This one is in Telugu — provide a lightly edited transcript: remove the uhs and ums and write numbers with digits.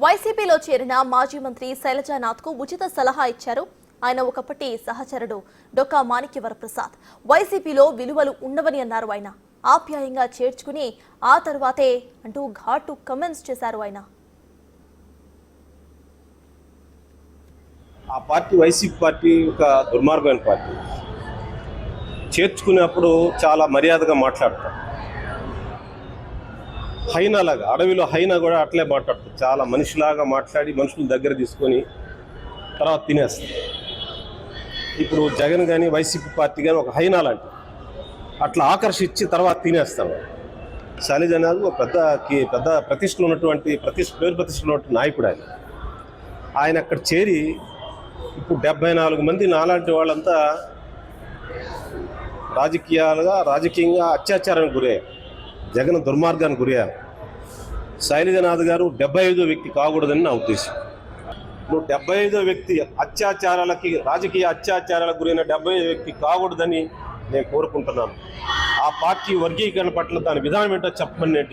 వైసీపీలో చేరిన మాజీ మంత్రి శైలజానాథ్కు ఉచిత సలహా ఇచ్చారు ఆయన ఒకప్పటి సహచరుడు డొక్కా మాణిక్యవరప్రసాద్. వైసీపీలో విలువలు ఉండవని అన్నారు ఆయన. ఆప్యాయంగా చేర్చుకుని ఆ తర్వాతే అంటూ ఘాటు కమెంట్స్ చేశారు ఆయన. ఆ పార్టీ వైసీపీ పార్టీ ఒక దుర్మార్గమైన పార్టీ. చేర్చుకునేప్పుడు చాలా మర్యాదగా మాట్లాడతారు. హైనాలాగా, అడవిలో హైనా కూడా అట్లే మాట్లాడతారు. చాలా మనిషిలాగా మాట్లాడి మనుషుల దగ్గర తీసుకొని తర్వాత తినేస్తారు. ఇప్పుడు జగన్ కానీ వైసీపీ పార్టీ కానీ ఒక హైనా లాంటి అట్లా ఆకర్షించి తర్వాత తినేస్తాను. శైలజానాథ్ ఒక పెద్ద ప్రతిష్టలు ఉన్నటువంటి పేరు ప్రతిష్టలు ఉన్నటువంటి నాయకుడు ఆయన అక్కడ చేరి ఇప్పుడు 74 మంది నాలాంటి వాళ్ళంతా రాజకీయంగా అత్యాచారానికి గురయ్యారు. జగన్ దుర్మార్గానికి గురయ్యారు. శైలజానాథ్ గారు 75వ వ్యక్తి కాకూడదని నా ఉద్దేశం. నువ్వు 75వ వ్యక్తి రాజకీయ అత్యాచారాలకు గురైన 75వ వ్యక్తి కాకూడదని నేను కోరుకుంటున్నాను. ఆ పార్టీ వర్గీకరణ పట్ల దాని విధానం ఏంటో చెప్పమని